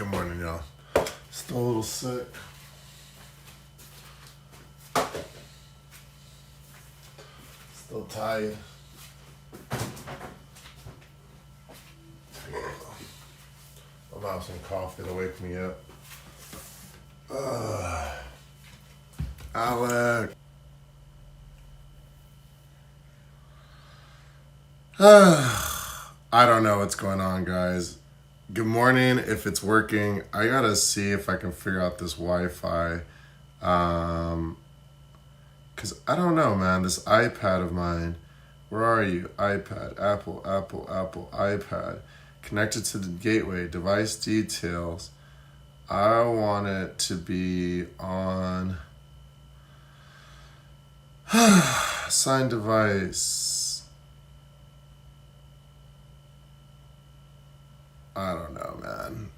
Good morning, y'all. Still a little sick. Still tired. I'll have some coffee to wake me up. Alec. I don't know what's going on, guys. Good morning. If it's working, I gotta see if I can figure out this Wi-Fi. Cause I don't know, man. This iPad of mine. Where are you? iPad, Apple, iPad. Connected to the gateway. Device details. I want it to be on sign device. I don't know, man.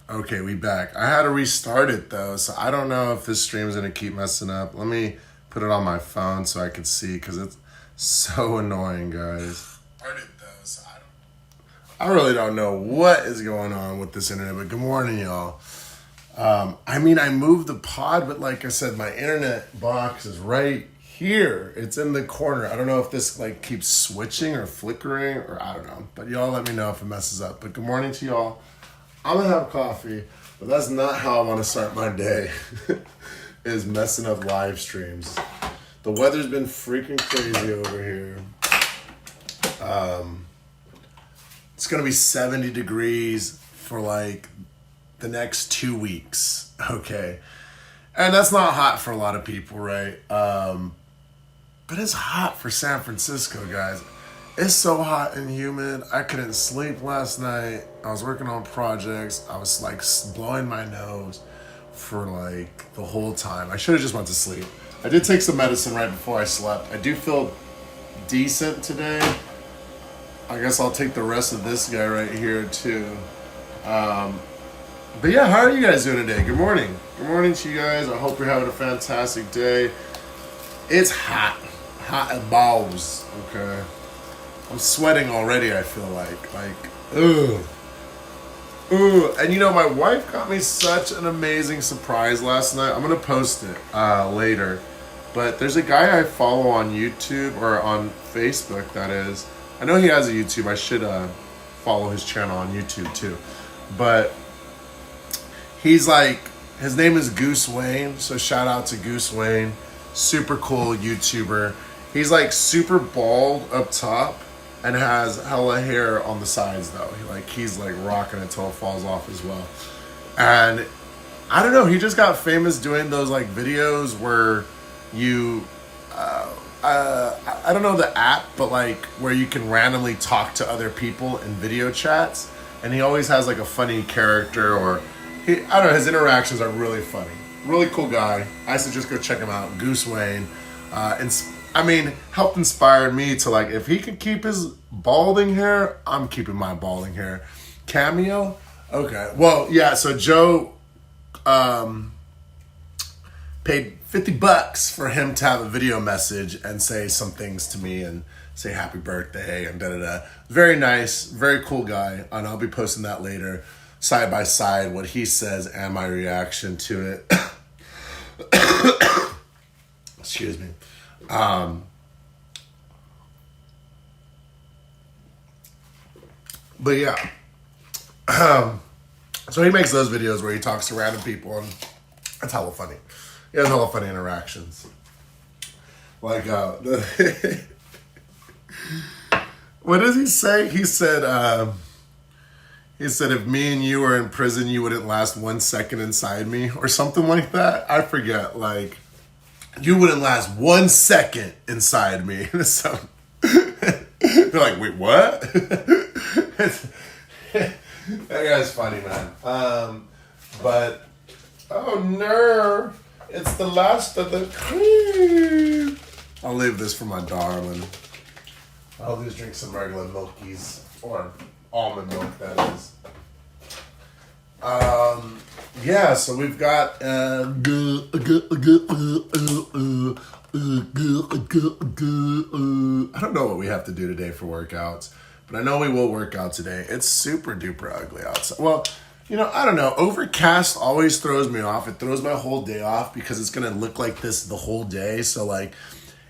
Okay, we back. I had to restart it though, so I don't know if this stream's gonna keep messing up. Let me put it on my phone so I can see, because it's so annoying, guys. I really don't know what is going on with this internet, but good morning, y'all. I moved the pod, but like I said, my internet box is right here. It's in the corner. I don't know if this keeps switching or flickering, or I don't know. But y'all let me know if it messes up. But good morning to y'all. I'm gonna have coffee, but that's not how I want to start my day. Is messing up live streams. The weather's been freaking crazy over here. It's gonna be 70 degrees for the next 2 weeks. Okay. And that's not hot for a lot of people, right? But it's hot for San Francisco, guys. It's so hot and humid. I couldn't sleep last night. I was working on projects. I was blowing my nose for the whole time. I should have just went to sleep. I did take some medicine right before I slept. I do feel decent today. I guess I'll take the rest of this guy right here too. But yeah, how are you guys doing today? Good morning. Good morning to you guys. I hope you're having a fantastic day. It's hot. Hot as balls. Okay. I'm sweating already, I feel like. Ugh. Ooh. And my wife got me such an amazing surprise last night. I'm going to post it later. But there's a guy I follow on YouTube, or on Facebook, that is. I know he has a YouTube. I should follow his channel on YouTube too. But he's his name is Goose Wayne. So shout out to Goose Wayne. Super cool YouTuber. He's super bald up top and has hella hair on the sides though. He's rocking it till it falls off as well. And I don't know, he just got famous doing those videos where you I don't know the app, but where you can randomly talk to other people in video chats, and he always has a funny character, or I don't know, his interactions are really funny. Really cool guy. I suggest go check him out. Goose Wayne. Helped inspire me to if he could keep his balding hair, I'm keeping my balding hair. Cameo? Okay. Well, yeah, so Joe paid $50 for him to have a video message and say some things to me and say happy birthday and da-da-da. Very nice, very cool guy, and I'll be posting that later, side by side, what he says and my reaction to it. Excuse me. But yeah. So he makes those videos where he talks to random people, and it's hella funny. He has hella funny interactions. What does he say? He said, if me and you were in prison, you wouldn't last 1 second inside me, or something like that. I forget. You wouldn't last 1 second inside me. So they're wait, what? That guy's funny, man. But oh no, it's the last of the cream. I'll leave this for my darling. I'll just drink some regular milkies, or almond milk, that is. Yeah, so we've got I don't know what we have to do today for workouts, but I know we will work out today. It's super duper ugly outside. Well, I don't know. Overcast always throws me off. It throws my whole day off because it's going to look like this the whole day. So, like,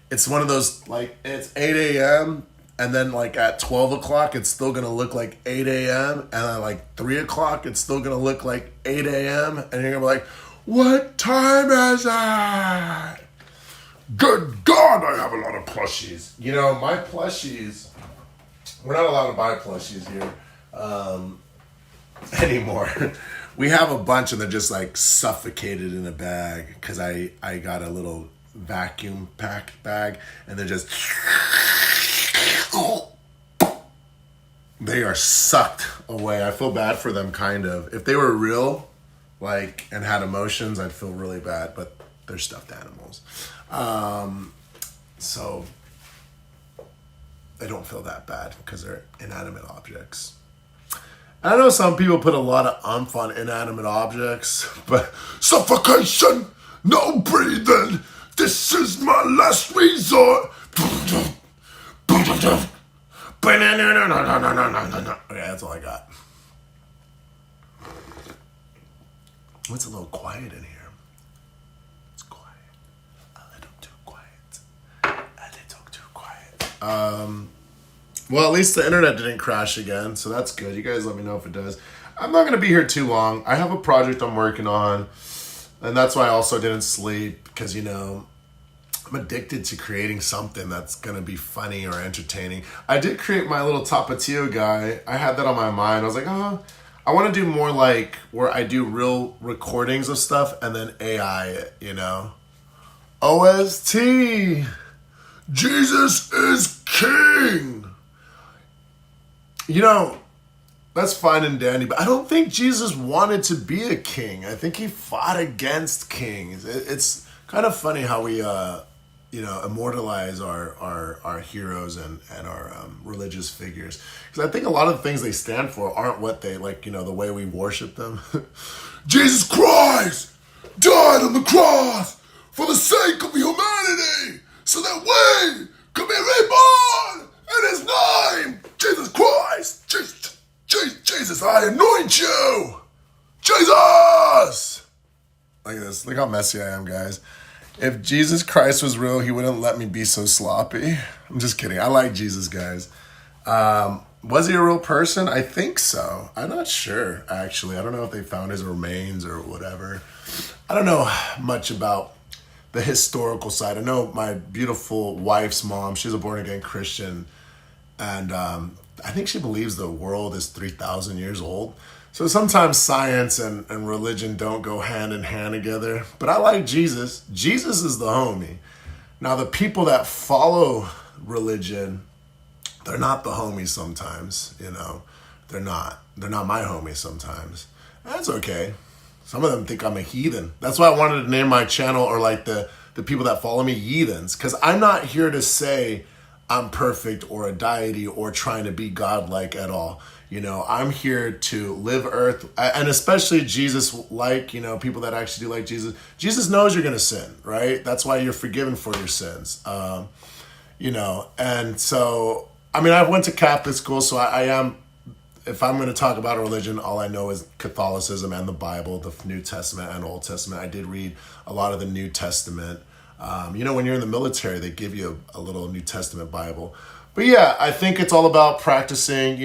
it's one of those, like, it's 8 a.m. and then, like, at 12 o'clock, it's still going to look like 8 a.m. And then, like, 3 o'clock, it's still going to look like 8 a.m. And you're going to be like, what time is it? Good God, I have a lot of plushies. My plushies, we're not allowed to buy plushies here anymore. We have a bunch and they're just like suffocated in a bag because I got a little vacuum packed bag and they're just, they are sucked away. I feel bad for them, kind of. If they were real, like, and had emotions, I'd feel really bad, but they're stuffed animals. So I don't feel that bad because they're inanimate objects. I know some people put a lot of umph on inanimate objects, but suffocation, no breathing, this is my last resort. Okay, that's all I got. It's a little quiet in here. It's quiet. A little too quiet. A little too quiet. Well, at least the internet didn't crash again, so that's good. You guys let me know if it does. I'm not going to be here too long. I have a project I'm working on, and that's why I also didn't sleep, because, I'm addicted to creating something that's going to be funny or entertaining. I did create my little Tapatio guy. I had that on my mind. I was like, I want to do more like where I do real recordings of stuff and then AI it, OST. Jesus is king. That's fine and dandy, but I don't think Jesus wanted to be a king. I think he fought against kings. It's kind of funny how we, immortalize our heroes and our religious figures. Because I think a lot of the things they stand for aren't what they, the way we worship them. Jesus Christ died on the cross for the sake of humanity so that we could be reborn in his name. Jesus Christ. Jesus, I anoint you. Jesus. Look at this. Look how messy I am, guys. If Jesus Christ was real, he wouldn't let me be so sloppy. I'm just kidding. I like Jesus, guys. Was he a real person? I think so. I'm not sure, actually. I don't know if they found his remains or whatever. I don't know much about the historical side. I know my beautiful wife's mom, she's a born-again Christian, and I think she believes the world is 3,000 years old. So sometimes science and religion don't go hand in hand together. But I like Jesus. Jesus is the homie. Now, the people that follow religion, they're not the homies sometimes, They're not. They're not my homies sometimes. That's okay. Some of them think I'm a heathen. That's why I wanted to name my channel, or like the people that follow me, heathens. Because I'm not here to say I'm perfect or a deity or trying to be godlike at all. I'm here to live earth, and especially Jesus, people that actually do like Jesus. Jesus knows you're going to sin, right? That's why you're forgiven for your sins. And so, I went to Catholic school, so I am, if I'm going to talk about a religion, all I know is Catholicism and the Bible, the New Testament and Old Testament. I did read a lot of the New Testament. When you're in the military, they give you a little New Testament Bible. But yeah, I think it's all about practicing,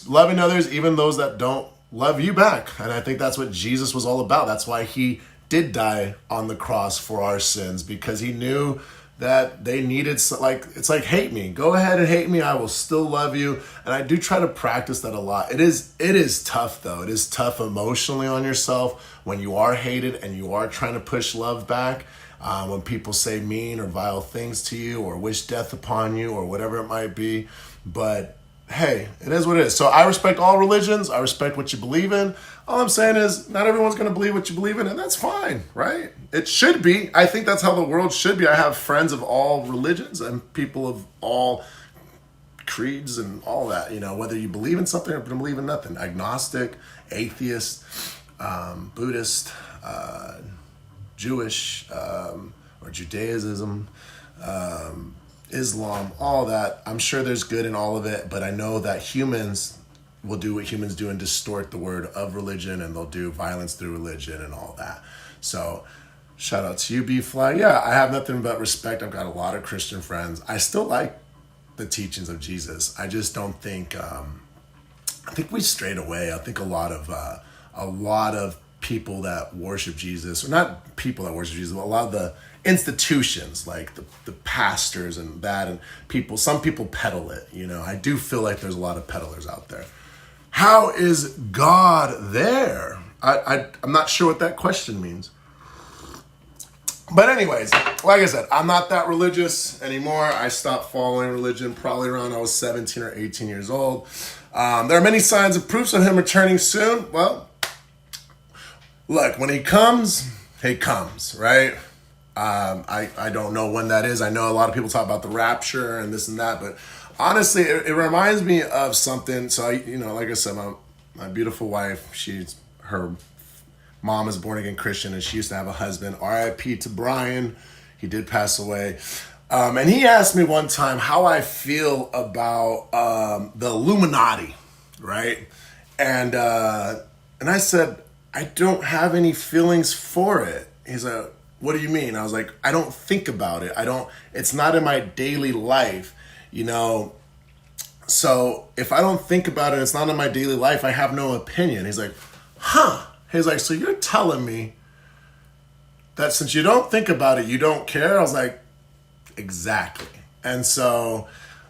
loving others, even those that don't love you back. And I think that's what Jesus was all about. That's why he did die on the cross for our sins, because he knew that they needed, it's like, hate me. Go ahead and hate me. I will still love you. And I do try to practice that a lot. It is tough, though. It is tough emotionally on yourself when you are hated and you are trying to push love back. When people say mean or vile things to you or wish death upon you or whatever it might be. But hey, it is what it is. So I respect all religions. I respect what you believe in. All I'm saying is not everyone's going to believe what you believe in, and that's fine, right? It should be. I think that's how the world should be. I have friends of all religions and people of all creeds and all that, whether you believe in something or believe in nothing. Agnostic, atheist, Buddhist, Jewish, or Judaism, Islam, all that. I'm sure there's good in all of it, but I know that humans will do what humans do and distort the word of religion, and they'll do violence through religion and all that. So shout out to you, B-Fly. Yeah, I have nothing but respect. I've got a lot of Christian friends. I still like the teachings of Jesus. I just don't think, I think we strayed away. I think a lot of people that worship Jesus, or not people that worship Jesus, but a lot of the institutions, like the pastors and that, and people, some people peddle it, you know. I do feel like there's a lot of peddlers out there. How is God there? I'm not sure what that question means. But anyways, like I said, I'm not that religious anymore. I stopped following religion probably around I was 17 or 18 years old. There are many signs and proofs of him returning soon. Well, look, when he comes, right? I don't know when that is. I know a lot of people talk about the rapture and this and that, but honestly, it reminds me of something. So like I said, my beautiful wife, her mom is a born again Christian, and she used to have a husband. R.I.P. to Brian. He did pass away. And he asked me one time how I feel about the Illuminati, right? And I said, I don't have any feelings for it. He's like, what do you mean? I was like, I don't think about it. It's not in my daily life, you know. So if I don't think about it, it's not in my daily life, I have no opinion. He's like, huh. He's like, so you're telling me that since you don't think about it, you don't care? I was like, exactly. And so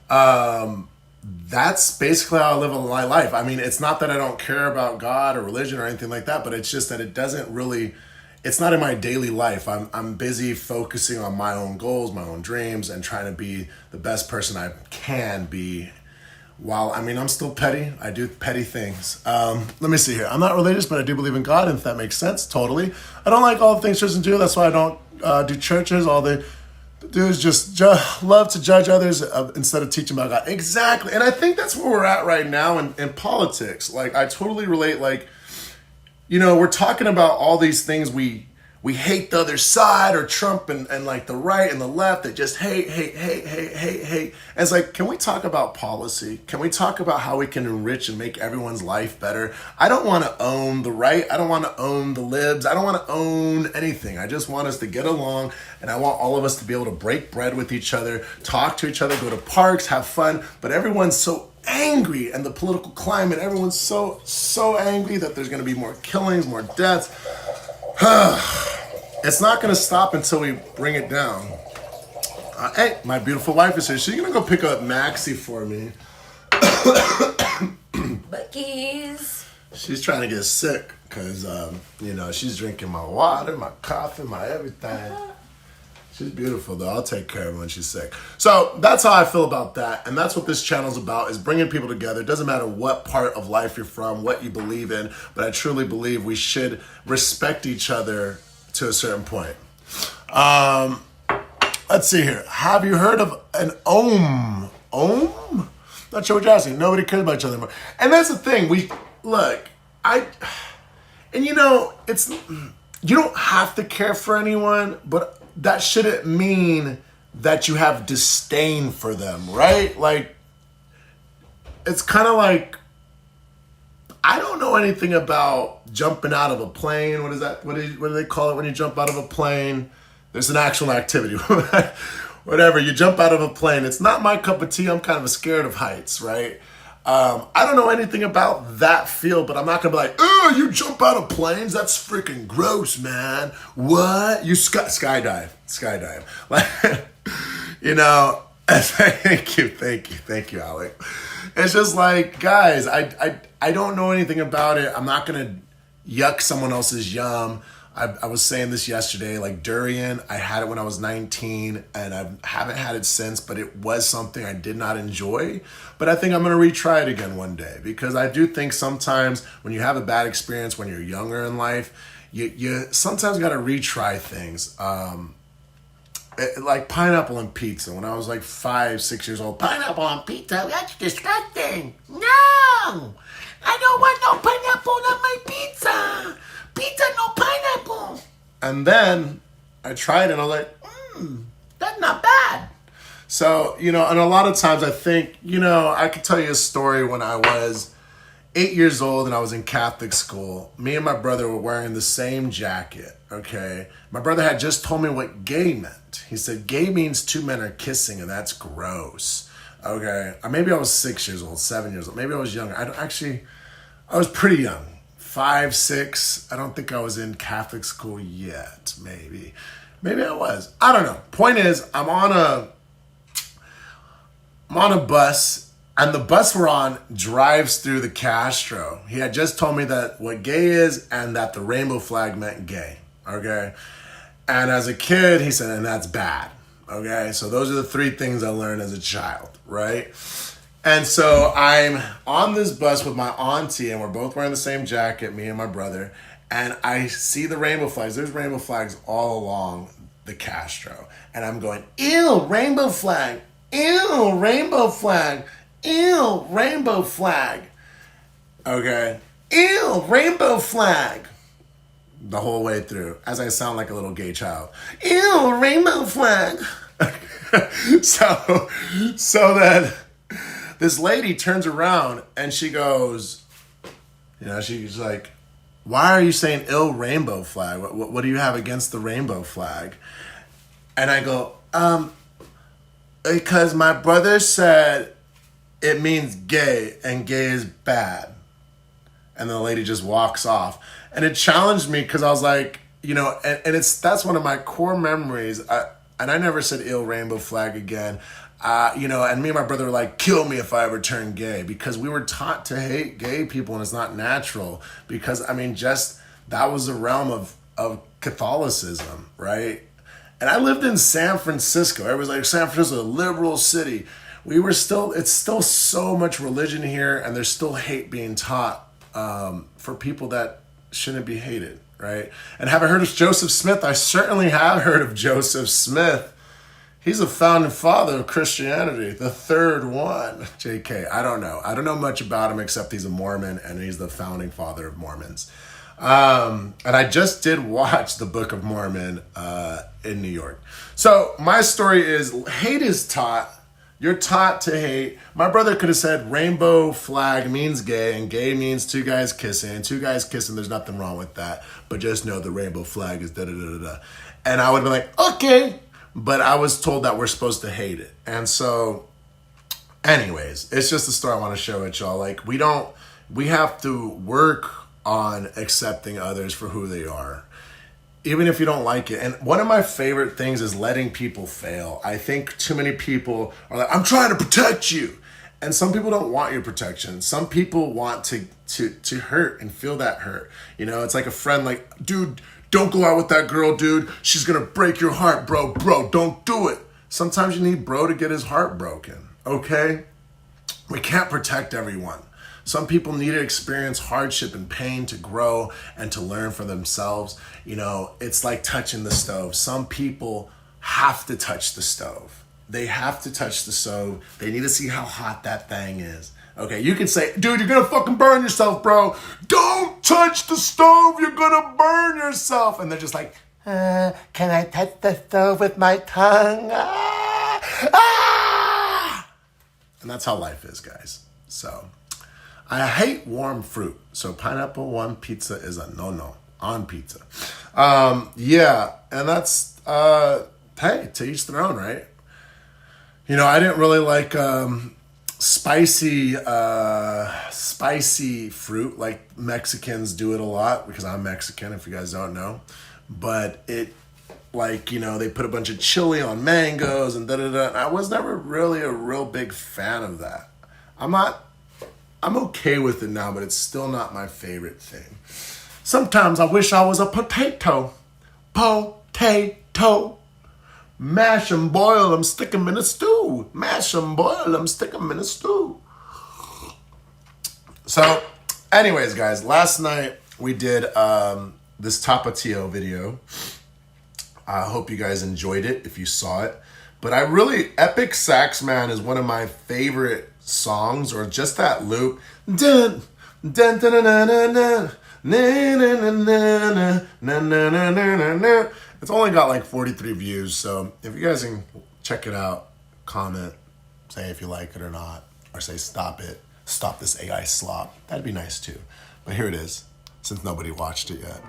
that's basically how I live my life. I mean, it's not that I don't care about God or religion or anything like that, but it's just that it's not in my daily life. I'm busy focusing on my own goals, my own dreams, and trying to be the best person I can be. While, I'm still petty. I do petty things. Let me see here. I'm not religious, but I do believe in God, and if that makes sense, totally. I don't like all the things Christians do. That's why I don't do churches. All they do is just love to judge others instead of teaching about God. Exactly. And I think that's where we're at right now in politics. Like, I totally relate. Like, we're talking about all these things we hate the other side, or Trump and like the right and the left that just hate. And it's like, can we talk about policy? Can we talk about how we can enrich and make everyone's life better? I don't want to own the right. I don't want to own the libs. I don't want to own anything. I just want us to get along, and I want all of us to be able to break bread with each other, talk to each other, go to parks, have fun. But everyone's so angry, and the political climate, everyone's so angry that there's going to be more killings, more deaths. It's not going to stop until we bring it down. Hey, my beautiful wife is here. She's going to go pick up Maxie for me. Buckies. She's trying to get sick because, she's drinking my water, my coffee, my everything. She's beautiful, though. I'll take care of her when she's sick. So that's how I feel about that. And that's what this channel's about, is bringing people together. It doesn't matter what part of life you're from, what you believe in, but I truly believe we should respect each other to a certain point. Let's see here. Have you heard of an Om? Om? Not sure what you're asking. Nobody cares about each other anymore. And that's the thing. It's, you don't have to care for anyone, but that shouldn't mean that you have disdain for them, right? Like, it's kind of like, I don't know anything about jumping out of a plane. What is that? What do they call it when you jump out of a plane? There's an actual activity. Whatever, you jump out of a plane. It's not my cup of tea. I'm kind of scared of heights, right? I don't know anything about that field, but I'm not going to be like, oh, you jump out of planes? That's freaking gross, man. What? You skydive. Like, thank you, Alec. It's just like, guys, I don't know anything about it. I'm not going to yuck someone else's yum. I was saying this yesterday, like durian, I had it when I was 19 and I haven't had it since, but it was something I did not enjoy. But I think I'm going to retry it again one day, because I do think sometimes when you have a bad experience when you're younger in life, you sometimes got to retry things. Like pineapple on pizza. When I was like 5-6 years old, pineapple on pizza, that's disgusting. No, I don't want no pineapple on my pizza. Pizza, no pineapple. And then I tried it and I was like, that's not bad. So, and a lot of times I think, I could tell you a story when I was 8 years old and I was in Catholic school. Me and my brother were wearing the same jacket, okay? My brother had just told me what gay meant. He said, gay means two men are kissing and that's gross, okay? Or maybe I was 6 years old, 7 years old. Maybe I was younger. I was pretty young. 5, 6. I don't think I was in Catholic school yet, maybe. Maybe I was. I don't know. Point is, I'm on a bus, and the bus we're on drives through the Castro. He had just told me that what gay is and that the rainbow flag meant gay, okay? And as a kid, he said, and that's bad, okay? So those are the three things I learned as a child, right? And so I'm on this bus with my auntie, and we're both wearing the same jacket, me and my brother, and I see the rainbow flags. There's rainbow flags all along the Castro. And I'm going, ew, rainbow flag. Ew, rainbow flag. Ew, rainbow flag. Okay. Ew, rainbow flag. The whole way through, as I sound like a little gay child. Ew, rainbow flag. So then this lady turns around and she goes, she's like, why are you saying ill rainbow flag? What do you have against the rainbow flag? And I go, because my brother said it means gay and gay is bad. And the lady just walks off. And it challenged me because I was like, that's one of my core memories. And I never said ill rainbow flag again. And me and my brother were like, kill me if I ever turn gay, because we were taught to hate gay people and it's not natural, because that was the realm of Catholicism, right? And I lived in San Francisco. Everybody's like, San Francisco, a liberal city. It's still so much religion here, and there's still hate being taught for people that shouldn't be hated, right? And have I heard of Joseph Smith? I certainly have heard of Joseph Smith. He's a founding father of Christianity, the third one. JK, I don't know. I don't know much about him except he's a Mormon and he's the founding father of Mormons. And I just did watch the Book of Mormon in New York. So my story is, hate is taught. You're taught to hate. My brother could have said rainbow flag means gay and gay means two guys kissing. And two guys kissing, there's nothing wrong with that. But just know the rainbow flag is da-da-da-da-da. And I would have been like, okay. But I was told that we're supposed to hate it. And so, anyways, it's just a story I want to share with y'all. Like, we have to work on accepting others for who they are, even if you don't like it. And one of my favorite things is letting people fail. I think too many people are like, I'm trying to protect you. And some people don't want your protection. Some people want to hurt and feel that hurt. It's like a friend like, dude, don't go out with that girl, dude. She's going to break your heart, bro. Bro, don't do it. Sometimes you need bro to get his heart broken, okay? We can't protect everyone. Some people need to experience hardship and pain to grow and to learn for themselves. It's like touching the stove. Some people have to touch the stove. They have to touch the stove. They need to see how hot that thing is. Okay, you can say, dude, you're going to fucking burn yourself, bro. Don't touch the stove. You're going to burn yourself. And they're just like, can I touch the stove with my tongue? And that's how life is, guys. So I hate warm fruit. So pineapple on pizza is a no-no on pizza. Yeah, and that's, hey, to each their own, right? I didn't really like spicy fruit, like Mexicans do it a lot, because I'm Mexican, if you guys don't know. But it, they put a bunch of chili on mangoes and da-da-da. And I was never really a real big fan of that. I'm okay with it now, but it's still not my favorite thing. Sometimes I wish I was a potato. Potato. Mash 'em, boil 'em, stick 'em in a stew. Mash 'em, boil 'em, stick 'em in a stew. So, anyways, guys, last night we did this Tapatio video. I hope you guys enjoyed it if you saw it. But Epic Sax Man is one of my favorite songs, or just that loop. Dun, dun, dun, dun, dun, dun, dun. Na, na, na, na, na, na, na, na, na. It's only got like 43 views, so if you guys can check it out, comment, say if you like it or not, or say stop it. stop this AI slop. That'd be nice too. But here it is, since nobody watched it yet.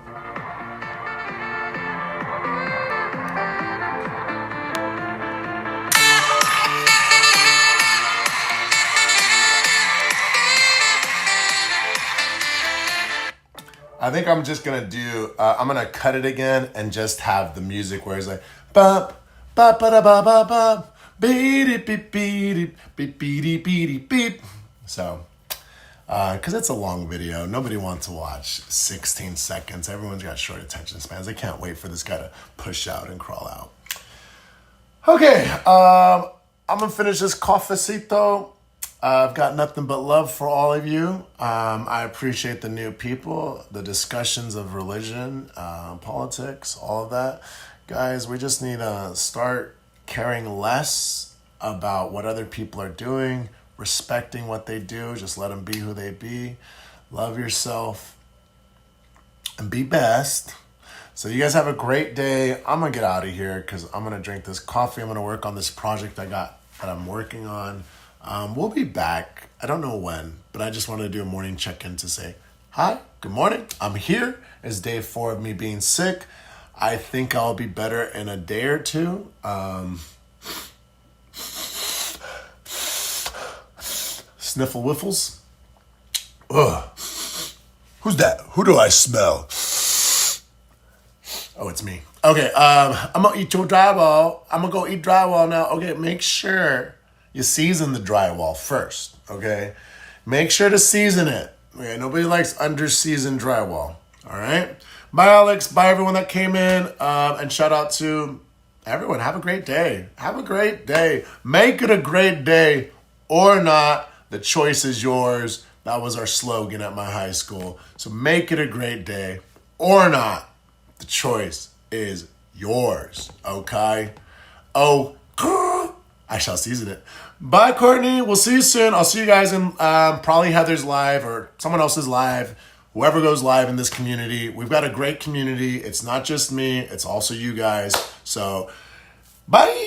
I think I'm just gonna do, I'm gonna cut it again and just have the music where it's like, bop, bop, ba da ba ba ba, beep, beep, beep, beep, beep, beep, beep. So, because it's a long video. Nobody wants to watch 16 seconds. Everyone's got short attention spans. They can't wait for this guy to push out and crawl out. Okay, I'm gonna finish this cafecito. I've got nothing but love for all of you. I appreciate the new people, the discussions of religion, politics, all of that. Guys, we just need to start caring less about what other people are doing, respecting what they do. Just let them be who they be. Love yourself and be best. So you guys have a great day. I'm going to get out of here because I'm going to drink this coffee. I'm going to work on this project that I'm working on. We'll be back. I don't know when, but I just wanted to do a morning check-in to say, hi, good morning. I'm here. It's day 4 of me being sick. I think I'll be better in a day or two. Sniffle whiffles. Ugh. Who's that? Who do I smell? Oh, it's me. Okay, I'm going to eat your drywall. I'm going to go eat drywall now. Okay, make sure you season the drywall first, okay? Make sure to season it. Okay, nobody likes under-seasoned drywall, all right? Bye, Alex. Bye, everyone that came in. And shout out to everyone. Have a great day. Have a great day. Make it a great day or not. The choice is yours. That was our slogan at my high school. So make it a great day or not. The choice is yours, okay? Oh, I shall season it. Bye, Courtney. We'll see you soon. I'll see you guys in probably Heather's live or someone else's live. Whoever goes live in this community. We've got a great community. It's not just me. It's also you guys. So, bye.